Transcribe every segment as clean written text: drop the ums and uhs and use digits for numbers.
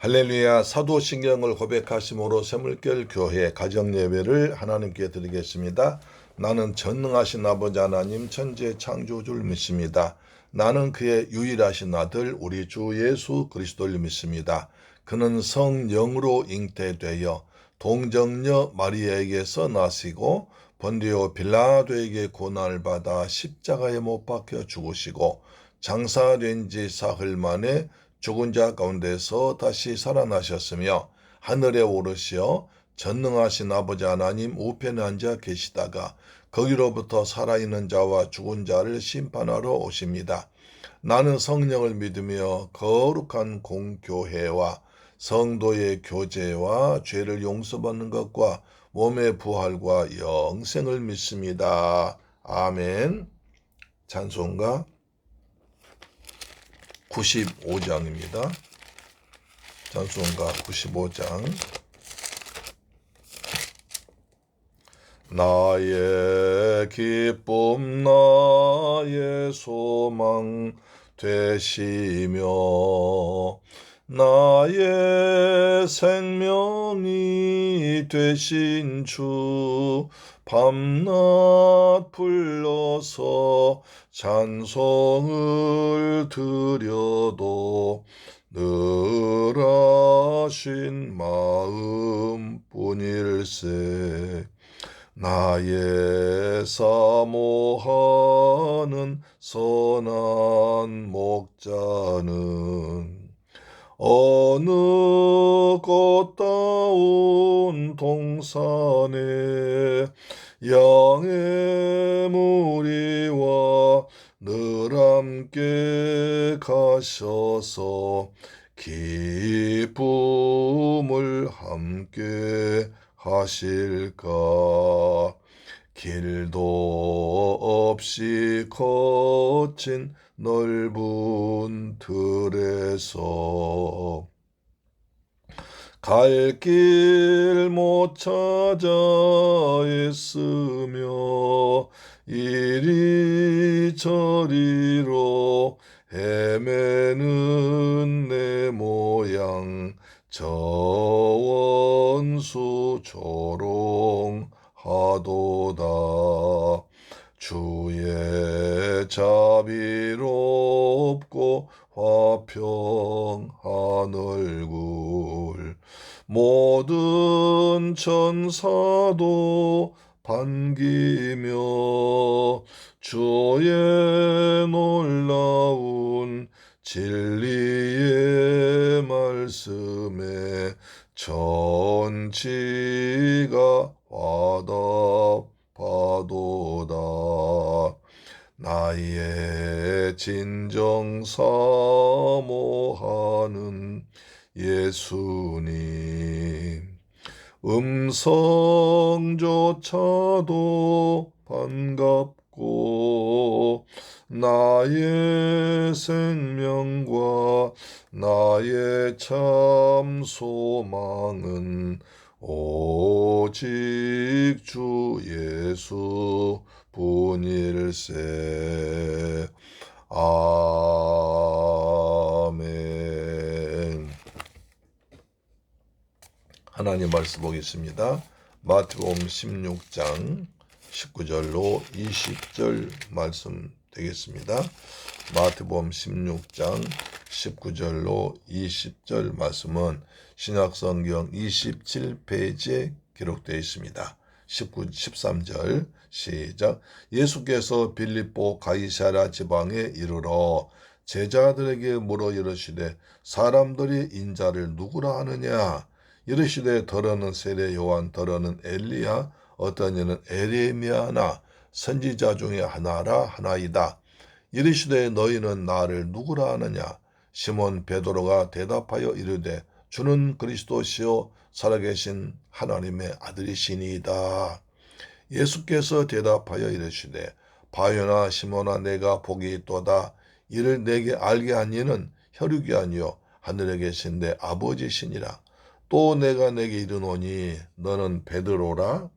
할렐루야. 사도신경을 고백하심으로 새물결 교회 가정예배를 하나님께 드리겠습니다. 나는 전능하신 아버지 하나님 천지의 창조주를 믿습니다. 나는 그의 유일하신 아들 우리 주 예수 그리스도를 믿습니다. 그는 성령으로 잉태되어 동정녀 마리아에게서 나시고 본디오 빌라도에게 고난을 받아 십자가에 못 박혀 죽으시고 장사된 지 사흘 만에 죽은 자 가운데서 다시 살아나셨으며 하늘에 오르시어 전능하신 아버지 하나님 우편에 앉아 계시다가 거기로부터 살아있는 자와 죽은 자를 심판하러 오십니다. 나는 성령을 믿으며 거룩한 공교회와 성도의 교제와 죄를 용서받는 것과 몸의 부활과 영생을 믿습니다. 아멘. 찬송가 95장입니다. 찬송가 95장. 나의 기쁨 나의 소망 되시며 나의 생명이 되신 주 밤낮 불러서 찬송을 드려도 늘 하신 마음뿐일세. 나의 사모하는 선한 목자는 어느 꽃다운 동산에 양의 무리와 늘 함께 가셔서 기쁨을 함께 하실까. 길도 없이 거친 넓은 들에서 갈 길 못 찾아 애쓰며 이리저리로 헤매는 내 모양 저 원수 조롱하도다. 주의 자비롭고 화평한 얼굴 모든 천사도 반기며 주의 놀라운 진리의 말씀에 천지가 화답하도다. 나의 진정 사모하는 예수님 음성조차도 반갑고 나의 생명과 나의 참 소망은 오직 주 예수 분일세. 아멘. 하나님 말씀 보겠습니다. 마태복음 16장 19절로 20절 말씀 되겠습니다. 마태복음 16장 19절로 20절 말씀은 신약성경 27페이지에 기록되어 있습니다. 13절 시작. 예수께서 빌립보 가이사랴 지방에 이르러 제자들에게 물어 이르시되 사람들이 인자를 누구라 하느냐. 이르시되 더러는 세례 요한 더러는 엘리야 어떤 이는 에레미야나 선지자 중에 하나라 하나이다. 이르시되 너희는 나를 누구라 하느냐. 시몬 베드로가 대답하여 이르되 주는 그리스도시요 살아계신 하나님의 아들이시니이다. 예수께서 대답하여 이르시되 바요나 시몬아 내가 복이 있도다. 이를 내게 알게 한 이는 혈육이 아니요 하늘에 계신 내 아버지시니라. 또 내가 내게 이르노니 너는 베드로라.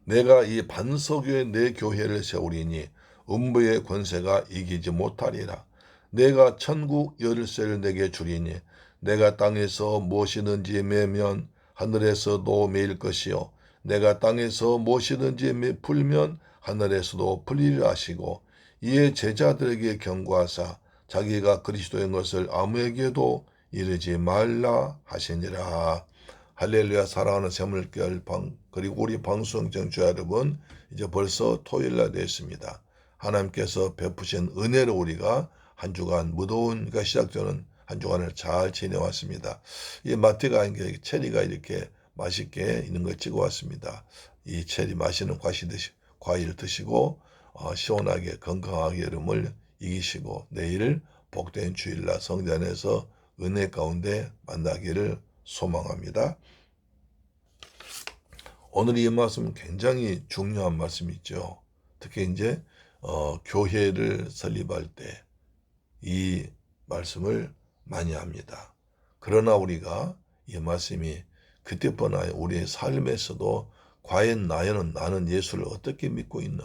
내가 이 반석 위에 내 교회를 세우리니 음부의 권세가 이기지 못하리라. 내가 천국 열쇠를 내게 주리니 내가 땅에서 무엇이든지 매면 하늘에서도 매일 것이요 내가 땅에서 무엇이든지 풀면 하늘에서도 풀리리라 하시고 이에 제자들에게 경고하사 자기가 그리스도인 것을 아무에게도 이르지 말라 하시니라. 할렐루야. 사랑하는 새물결 그리고 우리 방송 청취자 여러분, 이제 벌써 토요일날 됐습니다. 하나님께서 베푸신 은혜로 우리가 한 주간 무더운 시작되는 한 주간을 잘 지내왔습니다. 이 마트가 체리가 이렇게 맛있게 있는 걸 찍어왔습니다. 이 체리 맛있는 과일 드시고 시원하게 건강하게 여름을 이기시고 내일 복된 주일날 성전 안에서 은혜 가운데 만나기를 소망합니다. 오늘 이 말씀은 굉장히 중요한 말씀이죠. 특히 이제 교회를 설립할 때 이 말씀을 많이 합니다. 그러나 우리가 이 말씀이 그때뿐 아니라 우리의 삶에서도 과연 나는 예수를 어떻게 믿고 있나?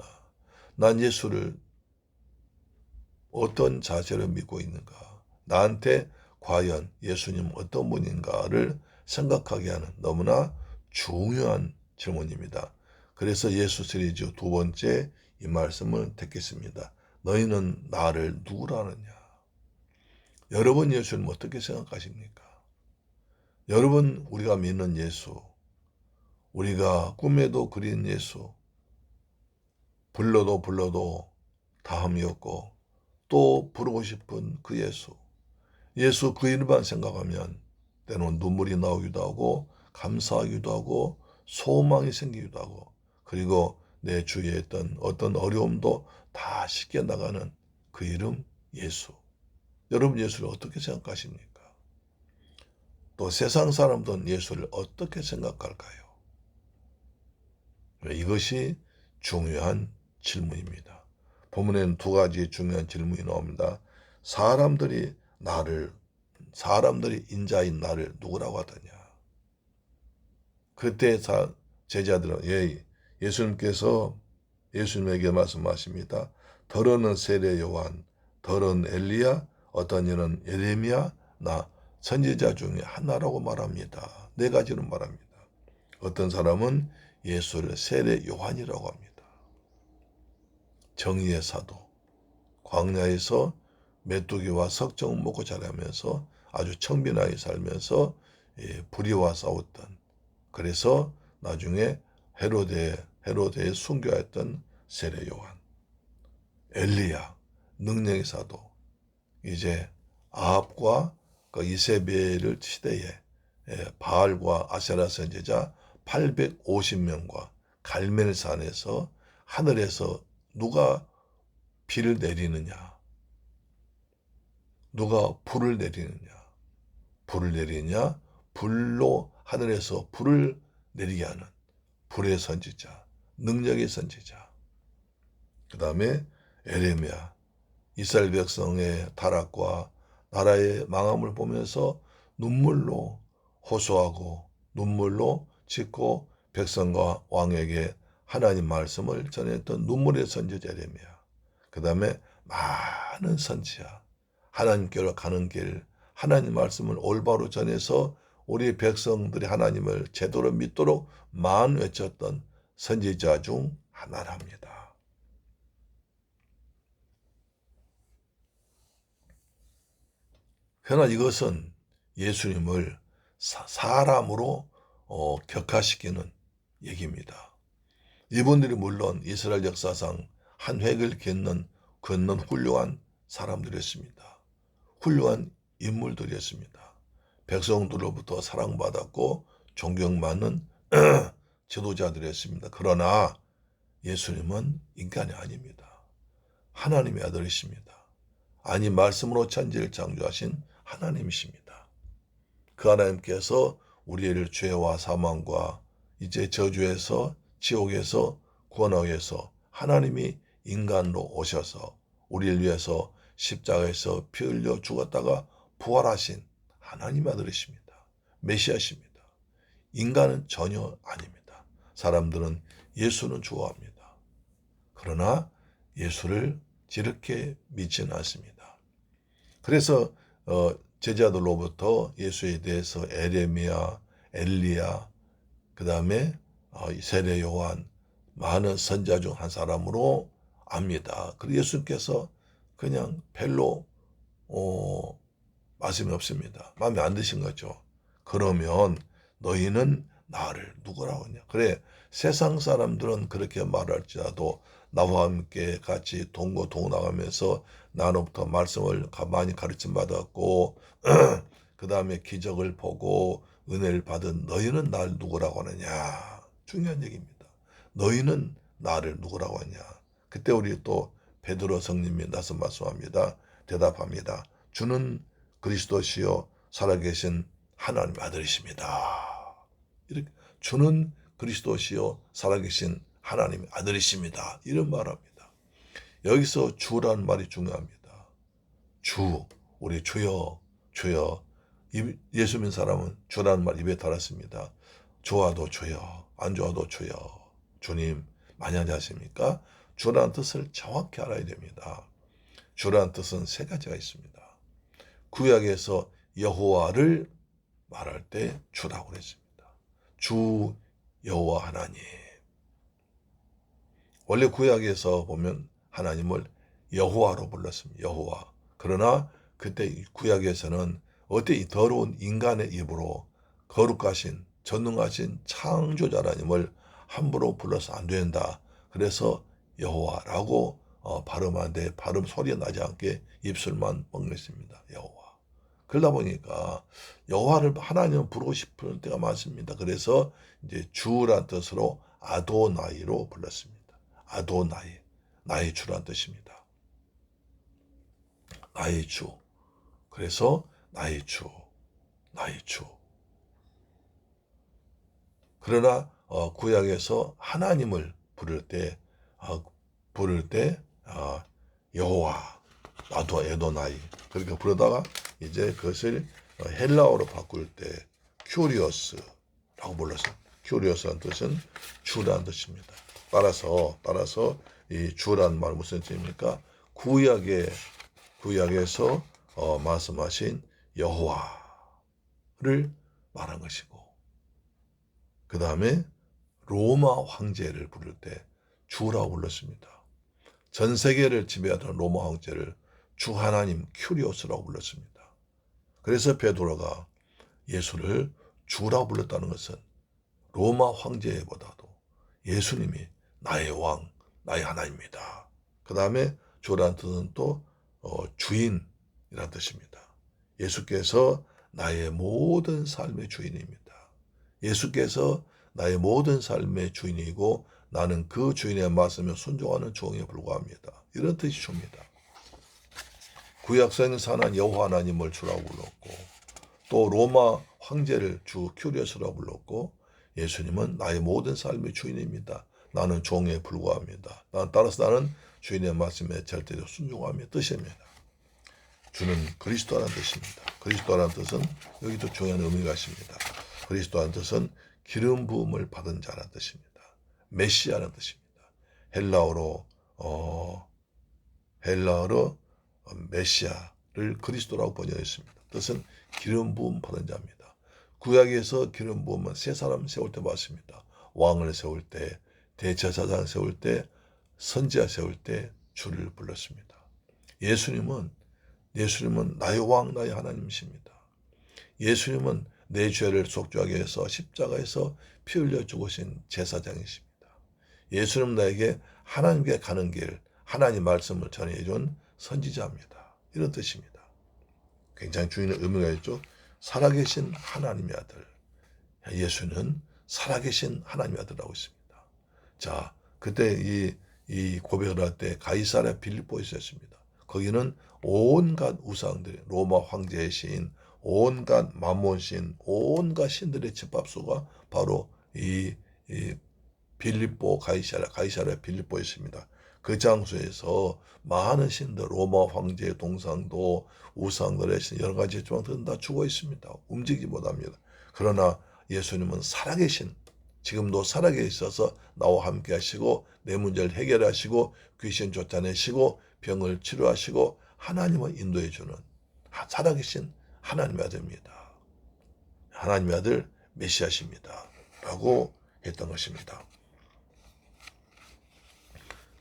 난 예수를 어떤 자세로 믿고 있는가? 나한테 과연 예수님 어떤 분인가를 생각하게 하는 너무나 중요한 질문입니다. 그래서 예수 시리즈 두 번째 이 말씀을 듣겠습니다. 너희는 나를 누구라 하느냐? 여러분 예수님 어떻게 생각하십니까? 여러분 우리가 믿는 예수, 우리가 꿈에도 그린 예수, 불러도 다함이 없고 또 부르고 싶은 그 예수 그 이름만 생각하면 때로는 눈물이 나오기도 하고 감사하기도 하고 소망이 생기기도 하고 그리고 내 주위에 있던 어떤 어려움도 다 씻겨 나가는 그 이름 예수. 여러분 예수를 어떻게 생각하십니까? 또 세상 사람들은 예수를 어떻게 생각할까요? 이것이 중요한 질문입니다. 본문에는 두 가지 중요한 질문이 나옵니다. 사람들이 인자인 나를 누구라고 하더냐? 그때 제자들은 예수님께서 예수님에게 말씀하십니다. 더러는 세례 요한, 더러는 엘리야, 어떤 이는 예레미야, 나 선지자 중에 하나라고 말합니다. 네 가지로 말합니다. 어떤 사람은 예수를 세례 요한이라고 합니다. 정의의 사도, 광야에서 메뚜기와 석정 먹고 자라면서 아주 청빈하게 살면서 불의와 싸웠던, 그래서 나중에 헤로데의 순교했던 세례 요한, 엘리야, 능력의 사도, 이제 아합과 그 이세벨 시대에 바알과 아세라 선지자 850명과 갈멜산에서 하늘에서 누가 비를 내리느냐, 누가 불을 내리느냐, 불로 하늘에서 불을 내리게 하는 불의 선지자, 능력의 선지자. 그 다음에 에레미야, 이스라엘 백성의 타락과 나라의 망함을 보면서 눈물로 호소하고 눈물로 짓고 백성과 왕에게 하나님 말씀을 전했던 눈물의 선지자 에레미야. 그 다음에 많은 선지자, 하나님께로 가는 길, 하나님 말씀을 올바로 전해서 우리 백성들이 하나님을 제대로 믿도록 외쳤던 선지자 중 하나랍니다. 그러나 이것은 예수님을 사람으로 격화시키는 얘기입니다. 이분들이 물론 이스라엘 역사상 한 획을 걷는 훌륭한 사람들이었습니다. 훌륭한 인물들이었습니다. 백성들로부터 사랑받았고 존경받는 지도자들이었습니다. 그러나 예수님은 인간이 아닙니다. 하나님의 아들이십니다. 아니 말씀으로 천지를 창조하신 하나님이십니다. 그 하나님께서 우리를 죄와 사망과 이제 저주에서 지옥에서 구원하기 위해서 하나님이 인간으로 오셔서 우리를 위해서 십자가에서 피 흘려 죽었다가 부활하신 하나님 아들이십니다. 메시아십니다. 인간은 전혀 아닙니다. 사람들은 예수는 좋아합니다. 그러나 예수를 이렇게 믿지는 않습니다. 그래서 제자들로부터 예수에 대해서 에레미야, 엘리야, 그 다음에 세례 요한, 많은 선자 중 한 사람으로 압니다. 그리고 예수님께서 그냥 별로 말씀이 없습니다. 마음에 안 드신 거죠. 그러면 너희는 나를 누구라고 하냐. 그래, 세상 사람들은 그렇게 말할지라도 나와 함께 같이 동거동나가면서 나로부터 말씀을 많이 가르침 받았고 그 다음에 기적을 보고 은혜를 받은 너희는 나를 누구라고 하느냐. 중요한 얘기입니다. 너희는 나를 누구라고 하냐. 그때 우리 또 베드로 성님이 나서 말씀합니다. 대답합니다. 주는 그리스도시요 살아계신 하나님의 아들이십니다. 이렇게 주는 그리스도시요 살아계신 하나님의 아들이십니다. 이런 말합니다. 여기서 주라는 말이 중요합니다. 주, 우리 주여, 주여. 예수 믿는 사람은 주라는 말 입에 달았습니다. 좋아도 주여, 안 좋아도 주여. 주님, 많이 하십니까? 주라는 뜻을 정확히 알아야 됩니다. 주라는 뜻은 세 가지가 있습니다. 구약에서 여호와를 말할 때 주라고 그랬습니다. 주 여호와 하나님. 원래 구약에서 보면 하나님을 여호와로 불렀습니다. 여호와. 그러나 그때 구약에서는 어때 더러운 인간의 입으로 거룩하신 전능하신 창조자 하나님을 함부로 불러서 안 된다. 그래서 여호와라고 발음하는데 발음 소리가 나지 않게 입술만 먹겠습니다. 여호와. 그러다 보니까 여호와를 하나님을 부르고 싶은 때가 많습니다. 그래서 이제 주란 뜻으로 아도나이로 불렀습니다. 아도나이, 나의 주란 뜻입니다. 나의 주. 그래서 나의 주, 나의 주. 그러나 구약에서 하나님을 부를 때 여호와, 나도 에도나이 그렇게 부르다가 이제 그것을 헬라어로 바꿀 때 큐리오스라고 불렀어요. 큐리오스라는 뜻은 주라는 뜻입니다. 따라서 이 주라는 말 무슨 뜻입니까? 구약에서 말씀하신 여호와를 말한 것이고, 그 다음에 로마 황제를 부를 때 주라고 불렀습니다. 전 세계를 지배하던 로마 황제를 주 하나님 큐리오스라고 불렀습니다. 그래서 베드로가 예수를 주라고 불렀다는 것은 로마 황제보다도 예수님이 나의 왕, 나의 하나님입니다. 그 다음에 주라는 뜻은 또 주인이라는 뜻입니다. 예수께서 나의 모든 삶의 주인입니다. 예수께서 나의 모든 삶의 주인이고 나는 그 주인의 말씀에 순종하는 종에 불과합니다. 이런 뜻이 줍니다. 구약성에 사는 여호와 하나님을 주라고 불렀고 또 로마 황제를 주 큐리오스라고 불렀고 예수님은 나의 모든 삶의 주인입니다. 나는 종에 불과합니다. 따라서 나는 주인의 말씀에 절대로 순종하며 뜻입니다. 주는 그리스도라는 뜻입니다. 그리스도라는 뜻은 여기도 중요한 의미가 있습니다. 그리스도라는 뜻은 기름 부음을 받은 자라는 뜻입니다. 메시아라는 뜻입니다. 헬라어로 메시아를 그리스도라고 번역했습니다. 뜻은 기름 부음 받은 자입니다. 구약에서 기름 부음은 세 사람 세울 때 받습니다. 왕을 세울 때, 대제사장 세울 때, 선지자 세울 때 주를 불렀습니다. 예수님은 나의 왕, 나의 하나님이십니다. 예수님은 내 죄를 속죄하기 위해서 십자가에서 피 흘려 죽으신 제사장이십니다. 예수님은 나에게 하나님께 가는 길, 하나님 말씀을 전해준 선지자입니다. 이런 뜻입니다. 굉장히 중요한 의미가 있죠. 살아계신 하나님의 아들. 예수는 살아계신 하나님의 아들이라고 있습니다. 자, 그때 이 고백을 할 때 가이사랴 빌립보에 있었습니다. 거기는 온갖 우상들, 로마 황제의 신, 온갖 마몬신, 온갖 신들의 집합소가 바로 이 빌립보 가이사랴 빌립보에 있습니다. 그 장소에서 많은 신들, 로마 황제의 동상도, 우상들의 신, 여러 가지 조상들은 다 죽어 있습니다. 움직이지 못합니다. 그러나 예수님은 살아계신 지금도 살아계셔서 나와 함께 하시고 내 문제를 해결하시고 귀신 쫓아내시고 병을 치료하시고 하나님을 인도해 주는 살아계신 하나님의 아들입니다. 하나님의 아들 메시아십니다. 라고 했던 것입니다.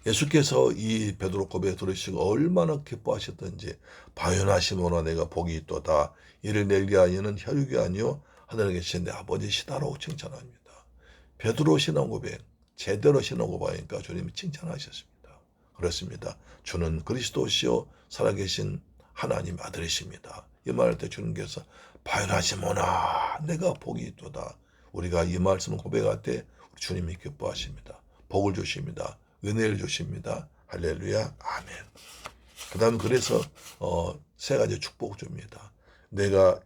예수께서 이 베드로 고백 들으시고 얼마나 기뻐하셨던지 바요나시모나 내가 복이 있도다. 이를 내게 하여는 혈육이 아니요 하늘에 계신 내 아버지시다라고 칭찬합니다. 베드로 신앙 고백 제대로 신앙 고백하니까 주님이 칭찬하셨습니다. 그렇습니다. 주는 그리스도시요 살아계신 하나님 아들이십니다. 이 말할 때 주님께서 바요나시모나 내가 복이 있도다. 우리가 이 말씀을 고백할 때 주님이 기뻐하십니다. 복을 주십니다. 은혜를 주십니다. 할렐루야. 아멘. 그 다음 그래서 세 가지 축복을 줍니다. 내가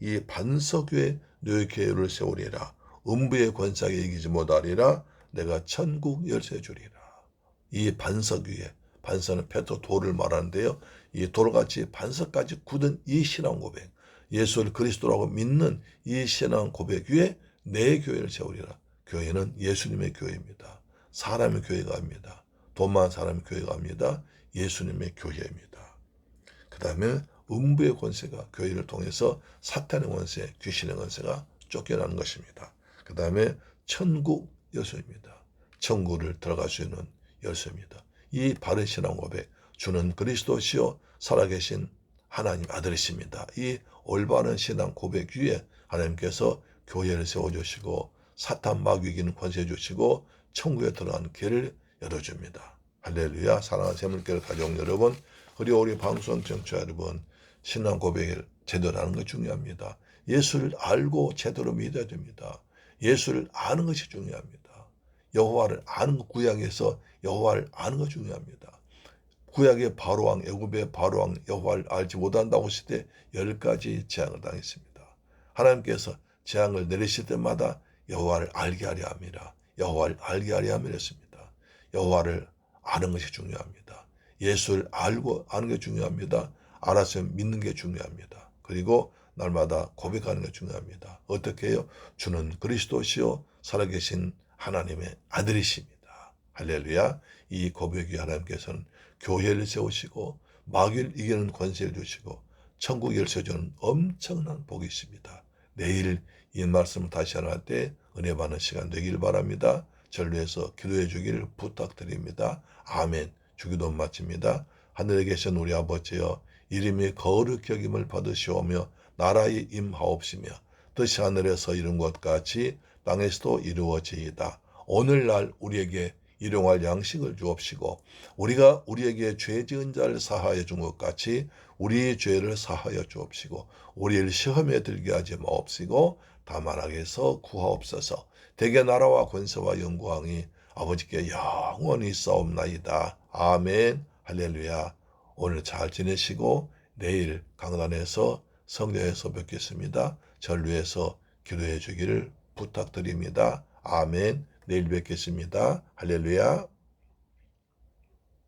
이 반석 위에 너의 교회를 세우리라. 음부의 권세에 이기지 못하리라. 내가 천국 열쇠 주리라. 이 반석 위에, 반석은 페토 돌을 말하는데요. 이 돌같이 반석까지 굳은 이 신앙 고백, 예수를 그리스도라고 믿는 이 신앙 고백 위에 내 교회를 세우리라. 교회는 예수님의 교회입니다. 사람의 교회가 아닙니다. 돈 많은 사람의 교회가 아닙니다. 예수님의 교회입니다. 그 다음에 음부의 권세가 교회를 통해서 사탄의 권세, 귀신의 권세가 쫓겨나는 것입니다. 그 다음에 천국 열쇠입니다. 천국을 들어갈 수 있는 열쇠입니다. 이 바른 신앙 고백, 주는 그리스도시요 살아계신 하나님 아들이십니다. 이 올바른 신앙 고백 위에 하나님께서 교회를 세워주시고 사탄 마귀 이기는 권세 주시고 천국에 들어가는 길을 열어줍니다. 할렐루야. 사랑하는 새물교회 가족 여러분, 그리고 우리 방송 청취자 여러분, 신앙 고백을 제대로 하는 것이 중요합니다. 예수를 알고 제대로 믿어야 됩니다. 예수를 아는 것이 중요합니다. 여호와를 아는 것, 구약에서 여호와를 아는 것이 중요합니다. 구약의 바로왕, 애굽의 바로왕 여호와를 알지 못한다고 했을 때 10가지 재앙을 당했습니다. 하나님께서 재앙을 내리실 때마다 여호와를 알게 하려 함이라. 여호와를 알게 하려 함이라 했습니다. 여호와를 아는 것이 중요합니다. 예수를 알고 아는 게 중요합니다. 알아서 믿는 게 중요합니다. 그리고 날마다 고백하는 게 중요합니다. 어떻게 해요? 주는 그리스도시요 살아계신 하나님의 아들이십니다. 할렐루야. 이 고백이 하나님께서는 교회를 세우시고 마귀를 이기는 권세를 주시고 천국 열쇠 주는 엄청난 복이 있습니다. 내일 이 말씀을 다시 하나 할 때 은혜 받는 시간 되길 바랍니다. 저를 위해서 기도해 주기를 부탁드립니다. 아멘. 주기도 마칩니다. 하늘에 계신 우리 아버지여, 이름이 거룩히 여김을 받으시오며 나라의 임하옵시며 뜻이 하늘에서 이룬 것 같이 땅에서도 이루어지이다. 오늘날 우리에게 일용할 양식을 주옵시고 우리가 우리에게 죄 지은 자를 사하여 준 것 같이 우리의 죄를 사하여 주옵시고 우리를 시험에 들게 하지 마옵시고 다만 악에서 구하옵소서. 대개 나라와 권세와 영광이 아버지께 영원히 싸움나이다. 아멘. 할렐루야. 오늘 잘 지내시고 내일 강단에서 성령에서 뵙겠습니다. 저를 위해서 기도해 주기를 부탁드립니다. 아멘. 내일 뵙겠습니다. 할렐루야.